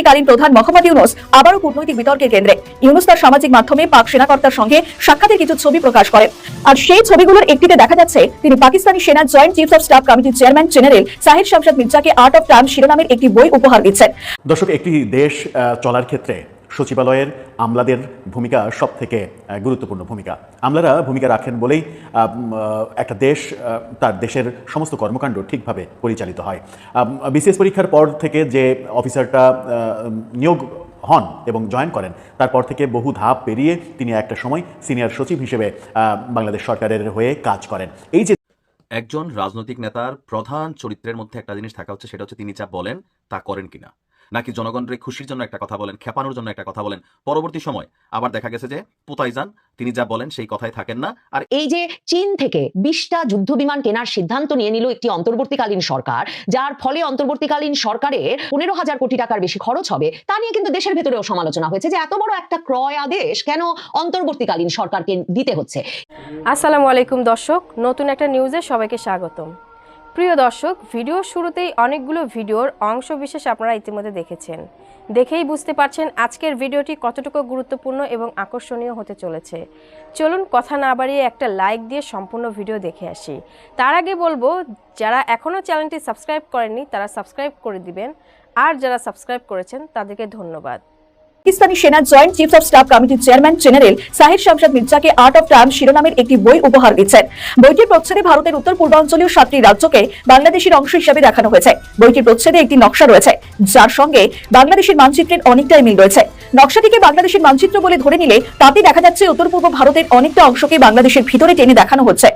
কালীন প্রধান মোহাম্মদ ইউনূস আবারও কূটনৈতিক বিতর্কের কেন্দ্রে। ইউনূস তার সামাজিক মাধ্যমে পাক সেনাকর্তার সঙ্গে সাক্ষাতের কিছু ছবি প্রকাশ করেন। আর সেই ছবিগুলোর একটিতে দেখা যাচ্ছে তিনি পাকিস্তানি সেনা জয়েন্ট চিফস অফ স্টাফ কমিটির চেয়ারম্যান জেনারেল সাহির শামশাদ মির্জাকে আর্ট অফ ট্রায়াম্ফ শিরোনামের একটি বই উপহার দিচ্ছেন। দর্শক, একটি দেশ চলার ক্ষেত্রে সচিবালয়ের আমলাদের ভূমিকা সব থেকে গুরুত্বপূর্ণ ভূমিকা। আমলারা ভূমিকা রাখেন বলেই একটা দেশ তার দেশের সমস্ত কর্মকাণ্ড ঠিকভাবে পরিচালিত হয়। বিসিএস পরীক্ষার পর থেকে যে অফিসারটা নিয়োগ হন এবং জয়েন করেন, তারপর থেকে বহু ধাপ পেরিয়ে তিনি একটা সময় সিনিয়র সচিব হিসেবে বাংলাদেশ সরকারের হয়ে কাজ করেন। এই যে একজন রাজনৈতিক নেতার প্রধান চরিত্রের মধ্যে একটা জিনিস থাকা হচ্ছে, সেটা হচ্ছে তিনি যা বলেন তা করেন কিনা, নাকি জনগণের খুশির জন্য একটা কথা বলেন, খেপানোর জন্য একটা কথা বলেন, পরবর্তী সময় আবার দেখা গেছে যে পোতাই যান, তিনি যা বলেন সেই কথাই থাকেন না। আর এই যে চীন থেকে 20টা যুদ্ধ বিমান কেনার সিদ্ধান্ত নিয়ে নিল একটি অন্তর্বর্তীকালীন সরকার, যার ফলে অন্তর্বর্তীকালীন সরকারের 15,000 কোটি টাকার বেশি খরচ হবে, তা নিয়ে কিন্তু দেশের ভেতরেও সমালোচনা হয়েছে যে এত বড় একটা ক্রয় আদেশ কেন অন্তর্বর্তীকালীন সরকারকে দিতে হচ্ছে। আসসালামু আলাইকুম দর্শক, নতুন একটা নিউজে সবাইকে স্বাগতম। প্রিয় দর্শক, ভিডিওর শুরুতেই অনেকগুলো ভিডিওর অংশ বিশেষ আপনারা ইতিমধ্যে দেখেছেন। দেখেই বুঝতে পারছেন আজকের ভিডিওটি কতটুকু গুরুত্বপূর্ণ এবং আকর্ষণীয় হতে চলেছে। চলুন কথা না বাড়িয়ে একটা লাইক দিয়ে সম্পূর্ণ ভিডিও দেখে আসি। তার আগে বলবো, যারা এখনও চ্যানেলটি সাবস্ক্রাইব করেননি তারা সাবস্ক্রাইব করে দিবেন, আর যারা সাবস্ক্রাইব করেছেন তাদেরকে ধন্যবাদ। পাকিস্তানি সেনা জয়েন্ট চিফস অফ স্টাফ কমিটির চেয়ারম্যান জেনারেল সাহির শামশাদ মির্জাকে আর্ট অফ ট্রায়াম্ফ শিরোনামের একটি বই উপহার দিচ্ছেন। বইটির প্রচ্ছদে ভারতের উত্তর পূর্বাঞ্চলীয় 7টি রাজ্যকে বাংলাদেশের অংশ হিসেবে দেখানো হয়েছে। বইটির প্রচ্ছদে একটি নকশা রয়েছে, যার সঙ্গে বাংলাদেশের মানচিত্রের অনেকটাই মিল রয়েছে। নকশাটিকে বাংলাদেশের মানচিত্র বলে ধরে নিলে তাতে দেখা যাচ্ছে উত্তর পূর্ব ভারতের অনেকটা অংশকে বাংলাদেশের ভিতরে টেনে দেখানো হচ্ছে।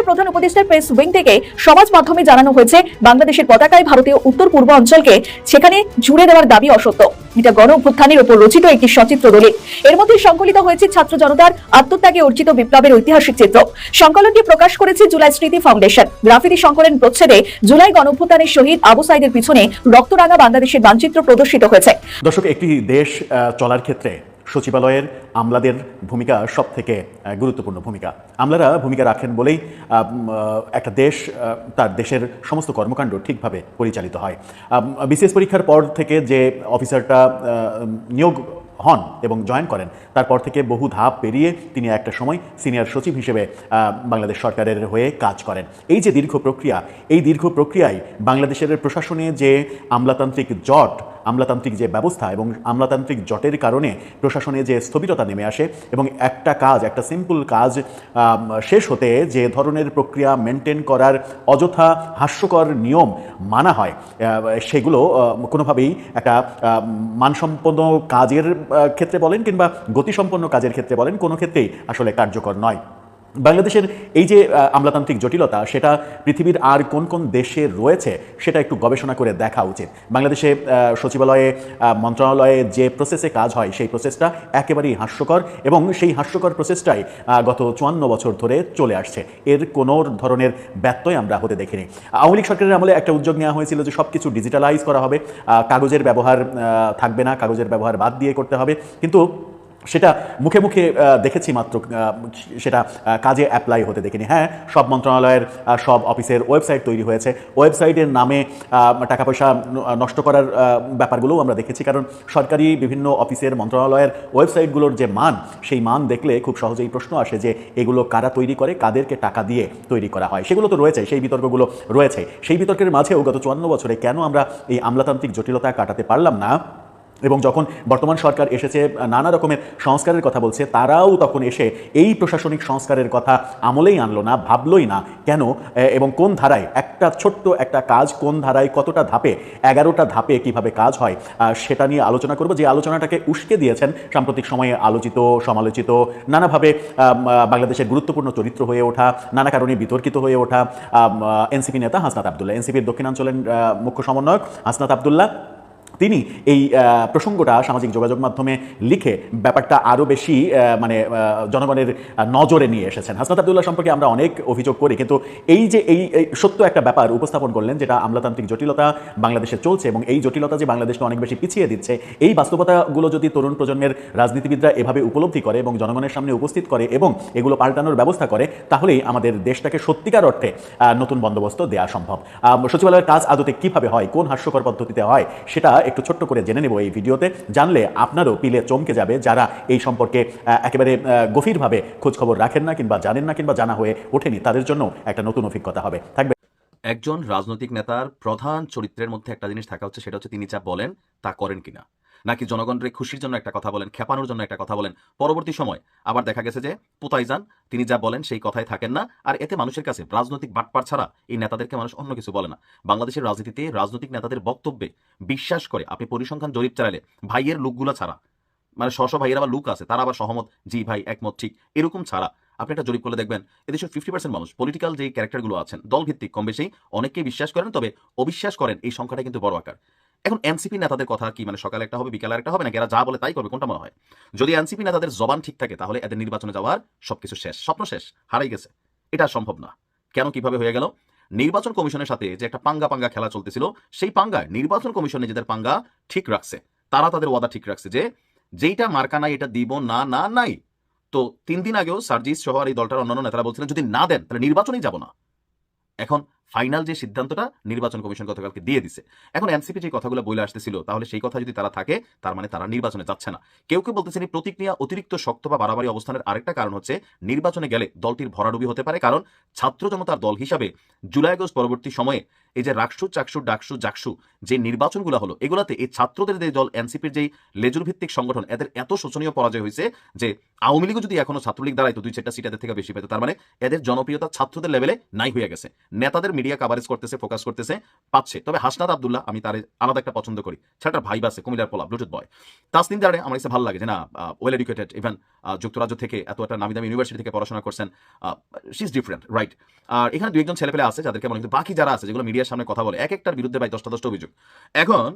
প্রধান উপদেষ্টার প্রেস উইং থেকে সমাজ মাধ্যমে জানানো হয়েছে, বাংলাদেশের পতাকায় ভারতীয় উত্তর পূর্ব অঞ্চলকে সেখানে জুড়ে দেওয়ার দাবি অসত্য। এটা গণ অভ্যুত্থানের উপর রচিত একটি সচিত্র দলিল। এর মধ্যে সংকলিত হয়েছে ছাত্র জনতার আত্মত্যাগে অর্জিত বিপ্লবের ঐতিহাসিক চিত্র। সংকলনটি প্রকাশ করেছে জুলাই স্মৃতি ফাউন্ডেশন। গ্রাফিতি সংকলন প্রচ্ছদে জুলাই গণ অভ্যুত্থানের শহীদ আবু সাইদের পিছনে রক্তরাঙা বাংলাদেশের মানচিত্র প্রদর্শিত হয়েছে। দর্শক, একটি দেশ চলার ক্ষেত্রে সচিবালয়ের আমলাদের ভূমিকা সব থেকে গুরুত্বপূর্ণ ভূমিকা। আমলারা ভূমিকা রাখেন বলেই একটা দেশ তার দেশের সমস্ত কর্মকাণ্ড ঠিকভাবে পরিচালিত হয়। বিসিএস পরীক্ষার পর থেকে যে অফিসারটা নিয়োগ হন এবং জয়েন করেন, তারপর থেকে বহু ধাপ পেরিয়ে তিনি একটা সময় সিনিয়র সচিব হিসেবে বাংলাদেশ সরকারের হয়ে কাজ করেন। এই যে দীর্ঘ প্রক্রিয়া, এই দীর্ঘ প্রক্রিয়ায় বাংলাদেশের প্রশাসনে যে আমলাতান্ত্রিক যে ব্যবস্থা এবং আমলাতান্ত্রিক জটের কারণে প্রশাসনে যে স্থবিরতা নেমে আসে এবং একটা সিম্পল কাজ শেষ হতে যে ধরনের প্রক্রিয়া মেনটেন করার অযথা হাস্যকর নিয়ম মানা হয়, সেগুলো কোনোভাবেই একটা মানসম্পন্ন কাজের ক্ষেত্রে বলেন কিংবা গতিসম্পন্ন কাজের ক্ষেত্রে বলেন, কোনো ক্ষেত্রেই আসলে কার্যকর নয়। বাংলাদেশের এই যে আমলাতান্ত্রিক জটিলতা, সেটা পৃথিবীর আর কোন কোন দেশে রয়েছে সেটা একটু গবেষণা করে দেখা উচিত। বাংলাদেশে সচিবালয়ে মন্ত্রণালয়ে যে প্রসেসে কাজ হয় সেই প্রসেসটা একেবারেই হাস্যকর এবং সেই হাস্যকর প্রসেসটাই গত 54 বছর ধরে চলে আসছে। এর কোনো ধরনের ব্যত্যয় আমরা হতে দেখিনি। আওয়ামী লীগ সরকারের আমলে একটা উদ্যোগ নেওয়া হয়েছিল যে সব কিছু ডিজিটালাইজ করা হবে, কাগজের ব্যবহার থাকবে না, কাগজের ব্যবহার বাদ দিয়ে করতে হবে, কিন্তু সেটা মুখে মুখে দেখেছি মাত্র, সেটা কাজে অ্যাপ্লাই হতে দেখিনি। হ্যাঁ, সব মন্ত্রণালয়ের সব অফিসের ওয়েবসাইট তৈরি হয়েছে, ওয়েবসাইটের নামে টাকা পয়সা নষ্ট করার ব্যাপারগুলোও আমরা দেখেছি। কারণ সরকারি বিভিন্ন অফিসের মন্ত্রণালয়ের ওয়েবসাইটগুলোর যে মান, সেই মান দেখলে খুব সহজেই প্রশ্ন আসে যে এগুলো কারা তৈরি করে, কাদেরকে টাকা দিয়ে তৈরি করা হয়। সেগুলো তো রয়েছে, সেই বিতর্কগুলো রয়েছে। সেই বিতর্কের মাঝেও গত 54 বছরে কেন আমরা এই আমলাতান্ত্রিক জটিলতা কাটাতে পারলাম না, এবং যখন বর্তমান সরকার এসেছে নানা রকমের সংস্কারের কথা বলছে, তারাও তখন এসে এই প্রশাসনিক সংস্কারের কথা আমলেই আনলো না, ভাবলই না কেন, এবং কোন ধারায় একটা ছোট্ট একটা কাজ কোন ধারায় কতটা ধাপে, 11টা ধাপে কিভাবে কাজ হয়, সেটা নিয়ে আলোচনা করব। যে আলোচনাটাকে উস্কে দিয়েছেন সাম্প্রতিক সময়ে আলোচিত সমালোচিত নানাভাবে বাংলাদেশের গুরুত্বপূর্ণ চরিত্র হয়ে ওঠা, নানা কারণে বিতর্কিত হয়ে ওঠা এনসিপি নেতা হাসনাত আবদুল্লাহ, এনসিপির দক্ষিণাঞ্চলের মুখ্য সমন্বয়ক হাসনাত আবদুল্লাহ। তিনি এই প্রসঙ্গটা সামাজিক যোগাযোগ মাধ্যমে লিখে ব্যাপারটা আরও বেশি জনগণের নজরে নিয়ে এসেছেন। হাসনাত আবদুল্লাহ সম্পর্কে আমরা অনেক অভিযোগ করি, কিন্তু এই যে এই সত্য একটা ব্যাপার উপস্থাপন করলেন, যেটা আমলাতান্ত্রিক জটিলতা বাংলাদেশে চলছে এবং এই জটিলতা যে বাংলাদেশকে অনেক বেশি পিছিয়ে দিচ্ছে, এই বাস্তবতাগুলো যদি তরুণ প্রজন্মের রাজনীতিবিদরা এভাবে উপলব্ধি করে এবং জনগণের সামনে উপস্থিত করে এবং এগুলো পাল্টানোর ব্যবস্থা করে, তাহলেই আমাদের দেশটাকে সত্যিকার অর্থে নতুন বন্দোবস্ত দেওয়া সম্ভব। সচিবালয়ের কাজ আদতে কীভাবে হয়, কোন হাস্যকর পদ্ধতিতে হয়, সেটা একটু ছোট্ট করে জেনে নেব এই ভিডিওতে, জানলে আপনারও পিলে চমকে যাবে যারা এই সম্পর্কে একেবারে গভীরভাবে খোঁজখবর রাখেন না কিংবা জানেন না কিংবা জানা হয়ে ওঠেনি, তাদের জন্য একটা নতুন অভিজ্ঞতা হবে। থাকবে একজন রাজনৈতিক নেতার প্রধান চরিত্রের মধ্যে একটা জিনিস থাকা হচ্ছে, সেটা হচ্ছে তিনি যা বলেন তা করেন কিনা, নাকি জনগণের খুশির জন্য একটা কথা বলেন, খেপানোর জন্য একটা কথা বলেন, পরবর্তী সময় আবার দেখা গেছে যে পোতাই যান, তিনি যা বলেন সেই কথায় থাকেন না। আর এতে মানুষের কাছে রাজনৈতিক বাটপার ছাড়া এই নেতাদেরকে মানুষ অন্য কিছু বলে না। বাংলাদেশের রাজনীতিতে রাজনৈতিক নেতাদের বক্তব্যে বিশ্বাস করে আপনি পরিসংখ্যান জরিপ চালালে ভাইয়ের লোকগুলো ছাড়া, মানে স্ব ভাইয়ের আবার লোক আছে, তারা আবার সহমত, জি ভাই একমত ঠিক, এরকম ছাড়া আপনি একটা জরিপ করলে দেখবেন এদেশের 50% মানুষ, পলিটিক্যাল যে ক্যারেক্টারগুলো আছেন দলভিত্তিক কম বেশি, অনেকেই বিশ্বাস করেন, তবে অবিশ্বাস করেন এই সংখ্যাটা কিন্তু বড় আকার। এখন এনসিপি নেতাদের কথা কি, মানে সকালে একটা হবে বিকালে একটা হবে, নাকি এরা যা বলে তাই করবে, কোনটা মনে হয়? যদি এনসিপি নেতাদের জবান ঠিক থাকে তাহলে এদের নির্বাচনে যাওয়ার সবকিছু শেষ, স্বপ্ন শেষ, হারাই গেছে। এটা সম্ভব না। কেন, কিভাবে হয়ে গেল? নির্বাচন কমিশনের সাথে যে একটা পাঙ্গা খেলা চলতেছিল, সেই পাঙ্গায় নির্বাচন কমিশন নিজেদের পাঙ্গা ঠিক রাখছে, তারা তাদের ওয়াদা ঠিক রাখছে যে যেইটা মার্কা নাই এটা দিব না, না নাই। তো 3 দিন আগেও সার্জিস সহ আর এই দলটার অন্যান্য নেতারা বলছিলেন যদি না দেন তাহলে নির্বাচনেই যাব না। এখন ফাইনাল যে সিদ্ধান্তটা নির্বাচন কমিশন গতকালকে দিয়ে দিছে। এখন এনসিপি যে কথাগুলো বলে আসতেছিল, তাহলে সেই কথা যদি তারা থাকে, তার মানে তারা নির্বাচনে যাচ্ছে না। কেউ কেউ বলতেছেন এই প্রতীক নিয়ে অতিরিক্ত শক্ত বা বাড়াবাড়ি অবস্থানের আরেকটা কারণ হচ্ছে নির্বাচনে গেলে দলটির ভরাডুবি হতে পারে, কারণ ছাত্র জনতার দল হিসাবে জুলাই আগস্ট পরবর্তী সময়ে এই যে রাকসু চাকসু ডাকসু জাকসু যে নির্বাচনগুলো হলো, এগুলাতে এই ছাত্রদের যে দল এনসিপির যেই লেজুর ভিত্তিক সংগঠন, এদের এত শোচনীয় পরাজয় হয়েছে যে আওয়ামী লীগও যদি এখনো ছাত্রলীগ দাঁড়াইতো 2-4টা সিট এদের থেকে বেশি পেত। তার মানে এদের জনপ্রিয়তা ছাত্রদের লেভেলে নাই হয়ে গেছে। নেতাদের মিডিয়া কাভারেজ করতেছে, ফোকাস করতেছে, পাচ্ছে। তবে হাসনাত আব্দুল্লাহ, আমি তার আলাদা একটা পছন্দ করি, ছেলেটার ভাই আছে কুমিল্লার পোলা, ব্লুটুথ বয়। তাসনিম জারে আমার কাছে ভালো লাগে যে না, ওয়েল এডুকেটেড, ইভেন যুক্তরাজ্য থেকে এত একটা নামি দামি ইউনিভার্সিটি থেকে পড়াশোনা করছেন, শি ইজ ডিফারেন্ট, রাইট। আর এখানে 2-1 ছেলেপেলে আছে যাদেরকে মনে, কিন্তু বাকি যারা আছে যেগুলো মিডিয়ার সামনে কথা বলে, এক একটার বিরুদ্ধে ভাই 10টা অভিযোগ। এখন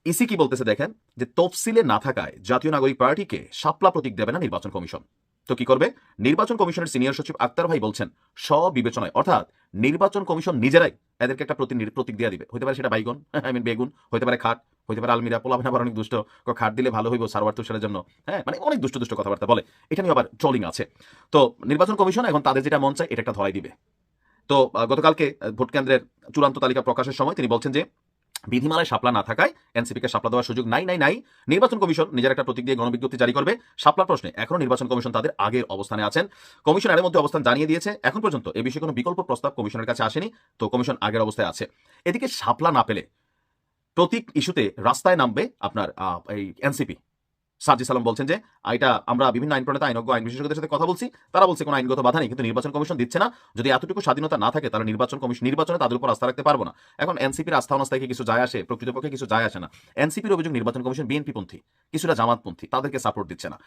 ইসি কি বলতেছে দেখেন, যে তফসিলে না থাকায় জাতীয় নাগরিক পার্টিকে শাপলা প্রতীক দেবে না নির্বাচন কমিশন। তো কি করবে? নির্বাচন কমিশনের সিনিয়র সচিব আক্তার ভাই বলছেন স্ববিবেচনায়, অর্থাৎ নির্বাচন কমিশন নিজেরাই এদেরকে একটা প্রতীক দিয়ে দিবে। হতে পারে সেটা বাইগন, বেগুন, হতে পারে খাট, হতে পারে আলমিরা, পোলাবেন আবার অনেক দুষ্ট, খাট দিলে ভালো হইব সার্ভার তুষারের জন্য, হ্যাঁ, মানে অনেক দুষ্ট কথাবার্তা বলে। এটা নিয়ে আবার ট্রলিং আছে। তো নির্বাচন কমিশন এখন তাদের যেটা মন চায় এটা একটা ধরাই দিবে। তো গতকালকে ভোট কেন্দ্রের চূড়ান্ত তালিকা প্রকাশের সময় তিনি বলছেন যে বিধিমালায় শাপলা না থাকায় এনসিপিকে শাপলা দেওয়ার সুযোগ নাই। নির্বাচন কমিশন নিজের একটা প্রতীক দিয়ে গণবিজ্ঞপ্তি জারি করবে। শাপলার প্রশ্নে এখনো নির্বাচন কমিশন তাদের আগের অবস্থানে আছেন। কমিশন এর মধ্যে অবস্থান জানিয়ে দিয়েছে, এখন পর্যন্ত এ বিষয়ে কোনো বিকল্প প্রস্তাব কমিশনের কাছে আসেনি। তো কমিশন আগের অবস্থায় আছে। এদিকে শাপলা না পেলে প্রতীক ইস্যুতে রাস্তায় নামবে আপনার এই এনসিপি। সার্জিস আলম বলছেন যে এটা আমরা বিভিন্ন আইন প্রণেতা, আইনজ্ঞ, আইন বিশেষজ্ঞদের সাথে কথা বলছি, তারা বলছে কোনো আইনগত বাধা নেই, কিন্তু নির্বাচন কমিশন দিচ্ছে না। যদি এতটুকু স্বাধীনতা না থাকে তাহলে নির্বাচনে তাদের উপর আস্থা রাখতে পারবো না। এখন এনসিপির আস্থা অনাস্থায় কিছু যায় আসে? প্রকৃতপক্ষে কিছু যায় আসে না। এনসিপির অভিযোগ নির্বাচন কমিশন বিএনপি পন্থী, কিছুটা জামাতপন্থী, তাদেরকে সাপোর্ট দিচ্ছে না।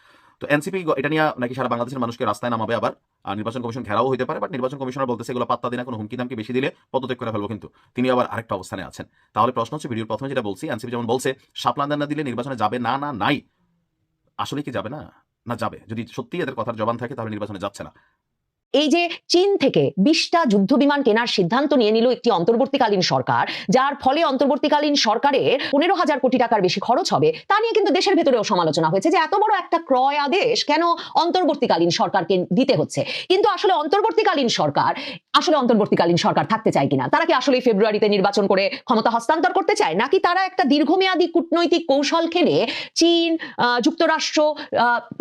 তো এনসিপি এটা নিয়ে নাকি সারা বাংলাদেশের মানুষকে রাস্তায় নামাবে, আবার নির্বাচন কমিশন ঘেরাও হতে পারে। বাট নির্বাচন কমিশনার বলতেছে এগুলো পাত্তা দিনা, কোনো হুমকি দামকি বেশি দিলে পদত্যাগ করে ফেলবো, কিন্তু তিনি আবার আরেকটা অবস্থানে আছেন। তাহলে প্রশ্ন হচ্ছে, ভিডিওর প্রথমে যেটা বলছি, এনসিপি যেমন বলছে শাপলা না দিলে নির্বাচনে যাবে না, নাই, আসলে কি যাবে না যাবে? যদি সত্যি এদের কথার জবান থাকে তাহলে নির্বাচনে যাচ্ছে না। এই যে চীন থেকে 20টা যুদ্ধ বিমান কেনার সিদ্ধান্ত নিয়ে নিল একটি অন্তর্বর্তীকালীন সরকার, যার ফলে অন্তর্বর্তীকালীন সরকারের 15,000 কোটি টাকার বেশি খরচ হবে, তা নিয়ে কিন্তু দেশের ভেতরেও সমালোচনা হয়েছে যে এত বড় একটা ক্রয় আদেশ কেন অন্তর্বর্তীকালীন সরকারকে দিতে হচ্ছে। কিন্তু আসলে অন্তর্বর্তীকালীন সরকার থাকতে চায় কিনা, তারা কি আসলে ফেব্রুয়ারিতে নির্বাচন করে ক্ষমতা হস্তান্তর করতে চায়, নাকি তারা একটা দীর্ঘমেয়াদী কূটনৈতিক কৌশল খেলে চীন, যুক্তরাষ্ট্র,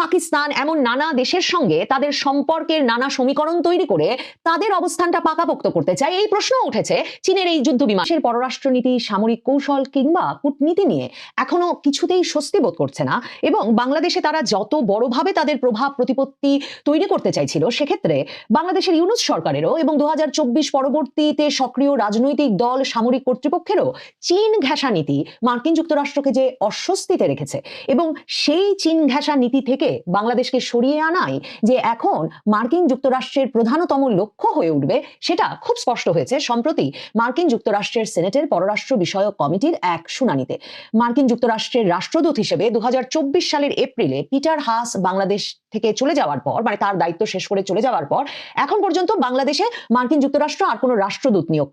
পাকিস্তান এমন নানা দেশের সঙ্গে তাদের সম্পর্কের নানা সমীকরণ তৈরি করে তাদের অবস্থানটা পাকাপোক্ত করতে চায়? এই প্রশ্ন উঠেছে চীনের এই যুদ্ধ বিমানের পররাষ্ট্রনীতি, সামরিক কৌশল কিংবা কূটনীতি নিয়ে এখনো কিছুতেই স্বস্তি বোধ করছে না। এবং বাংলাদেশে তারা যত বড়ভাবে তাদের প্রভাব প্রতিপত্তি তৈরি করতে চাইছিল, সেক্ষেত্রে বাংলাদেশের ইউনূস সরকারেরও এবং 2024 পরবর্তীতে সক্রিয় রাজনৈতিক দল, সামরিক কর্তৃপক্ষেরও চীন ঘেঁষা নীতি মার্কিন যুক্তরাষ্ট্রকে যে অস্বস্তিতে রেখেছে, এবং সেই চীন ঘেঁষা নীতি থেকে বাংলাদেশকে সরিয়ে আনাই যে এখন মার্কিন যুক্তরাষ্ট্রের প্রধানতম লক্ষ্য হয়ে উঠবে, সেটা খুব স্পষ্ট হয়েছে সম্প্রতি মার্কিন যুক্তরাষ্ট্রের সেনেটের পররাষ্ট্র বিষয়ক কমিটির এক শুনানিতে। মার্কিন যুক্তরাষ্ট্রের রাষ্ট্রদূত হিসেবে 2024 সালের এপ্রিলে পিটার হাস বাংলাদেশ থেকে চলে যাওয়ার পর, মানে তার দায়িত্ব শেষ করে চলে যাওয়ার পর এখন পর্যন্ত বাংলাদেশে মার্কিন যুক্তরাষ্ট্র আর কোনো রাষ্ট্রদূত নিয়োগ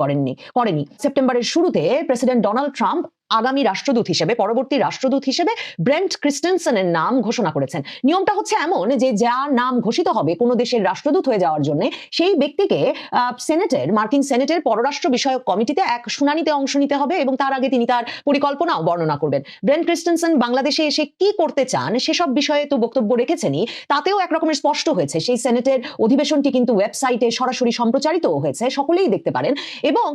করেনি। সেপ্টেম্বরের শুরুতে প্রেসিডেন্ট ডোনাল্ড ট্রাম্প আগামী রাষ্ট্রদূত হিসেবে, পরবর্তী রাষ্ট্রদূত হিসেবে ব্রেন্ট ক্রিস্টেনসেনের নাম ঘোষণা করেছেন। নিয়মটা হচ্ছে এমন যে যার নাম ঘোষিত হবে কোনো দেশের রাষ্ট্রদূত হয়ে যাওয়ার জন্য, সেই ব্যক্তিকে মার্কিন সেনেটের পররাষ্ট্র বিষয়ক কমিটিতে এক শুনানিতে অংশ নিতে হবে এবং তার আগে তিনি তার পরিকল্পনাও বর্ণনা করবেন। ব্রেন্ট ক্রিস্টেনসেন বাংলাদেশে এসে কি করতে চান সেসব বিষয়ে তো বক্তব্য রেখেছেনই, তাতেও এক রকমের স্পষ্ট হয়েছে। সেই সেনেটের অধিবেশনটি কিন্তু ওয়েবসাইটে সরাসরি সম্প্রচারিত হয়েছে, সকলেই দেখতে পারেন। এবং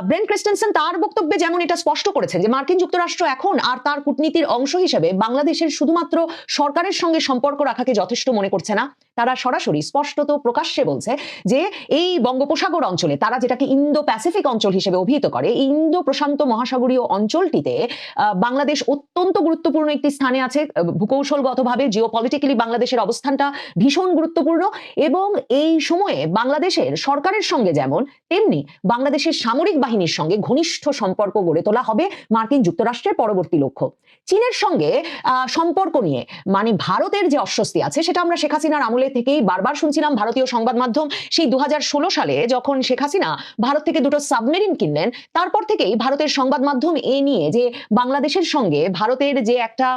ব্রেন্ট ক্রিস্টেনসেন তার বক্তব্যে যেমন এটা স্পষ্ট করেছেন যে মার্কিন যুক্তরাষ্ট্র এখন আর তার কূটনীতির অংশ হিসেবে বাংলাদেশের শুধুমাত্র সরকারের সঙ্গে সম্পর্ক রাখাকে যথেষ্ট মনে করছে না। তারা সরাসরি স্পষ্টত প্রকাশ্যে বলছে যে এই বঙ্গোপসাগর অঞ্চলে, তারা যেটাকে ইন্দো প্যাসিফিক অঞ্চল হিসেবে অভিহিত করে, এই ইন্দো প্রশান্ত মহাসাগরীয় অঞ্চলটিতে বাংলাদেশ অত্যন্ত গুরুত্বপূর্ণ একটি স্থানে আছে। ভূকৌশলগতভাবে জিওপলিটিক্যালি বাংলাদেশের অবস্থানটা ভীষণ গুরুত্বপূর্ণ এবং এই সময়ে বাংলাদেশের সরকারের সঙ্গে যেমন, তেমনি বাংলাদেশের সামরিক বাহিনীর সঙ্গে ঘনিষ্ঠ সম্পর্ক গড়ে তোলা হবে মার্কিন যুক্তরাষ্ট্রের পরবর্তী লক্ষ্য। চীনের সঙ্গে সম্পর্ক নিয়ে মানে ভারতের যে অস্বস্তি আছে সেটা আমরা শেখ হাসিনার আমলে থেকেই বারবার শুনছিলাম। ভারতীয় সংবাদ মাধ্যম সেই 2016 সালে যখন শেখ হাসিনা ভারত থেকে দুটো সাবমেরিন কিনলেন, তারপর থেকেই ভারতের সংবাদ মাধ্যম এ নিয়ে যে বাংলাদেশের সঙ্গে ভারতের যে একটা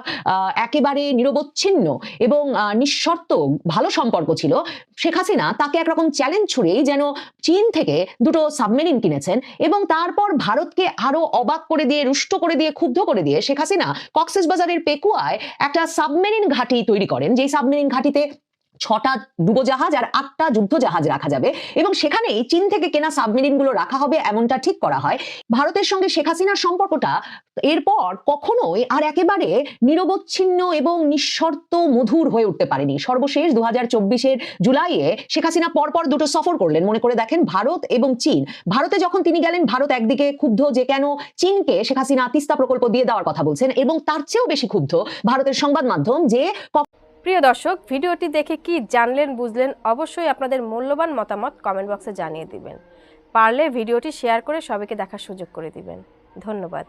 একেবারে নিরবচ্ছিন্ন এবং নিঃশর্ত ভালো সম্পর্ক ছিল, শেখ হাসিনা তাকে একরকম চ্যালেঞ্জ ছুড়েই যেন চীন থেকে দুটো সাবমেরিন কিনেছেন এবং তারপর ভারতকে আরো অবাক করে দিয়ে, রুষ্ট করে দিয়ে, ক্ষুব্ধ করে দিয়ে শেখ হাসিনা কক্সবাজারের পেকুয়ায় একটা সাবমেরিন ঘাঁটি তৈরি করেন, যেই সাবমেরিন ঘাঁটিতে 6টা ডুবোজাহাজ আর 8টা যুদ্ধজাহাজ রাখা যাবে এবং সেখানেই চীন থেকে কেনা সাবমেরিন গুলো রাখা হবে, এমনটা ঠিক করা হয়। ভারতের সঙ্গে শেখ হাসিনার সম্পর্কটা এরপর কখনোই আর একেবারে নিরবচ্ছিন্ন এবং নিঃশর্ত মধুর হয়ে উঠতে পারেনি। সর্বশেষ 2024-এর জুলাইয়ে শেখ হাসিনা পরপর দুটো সফর করলেন। মনে করে দেখেন, ভারত এবং চীন। ভারতে যখন তিনি গেলেন, ভারত একদিকে ক্ষুব্ধ যে কেন চীনকে শেখ হাসিনা তিস্তা প্রকল্প দিয়ে দেওয়ার কথা বলছেন, এবং তার চেয়েও বেশি ক্ষুব্ধ ভারতের সংবাদ মাধ্যম যে। প্রিয় দর্শক, ভিডিওটি দেখে কি জানলেন বুঝলেন অবশ্যই আপনাদের মূল্যবান মতামত কমেন্ট বক্সে জানিয়ে দিবেন। পারলে ভিডিওটি শেয়ার করে সবাইকে দেখার সুযোগ করে দিবেন। ধন্যবাদ।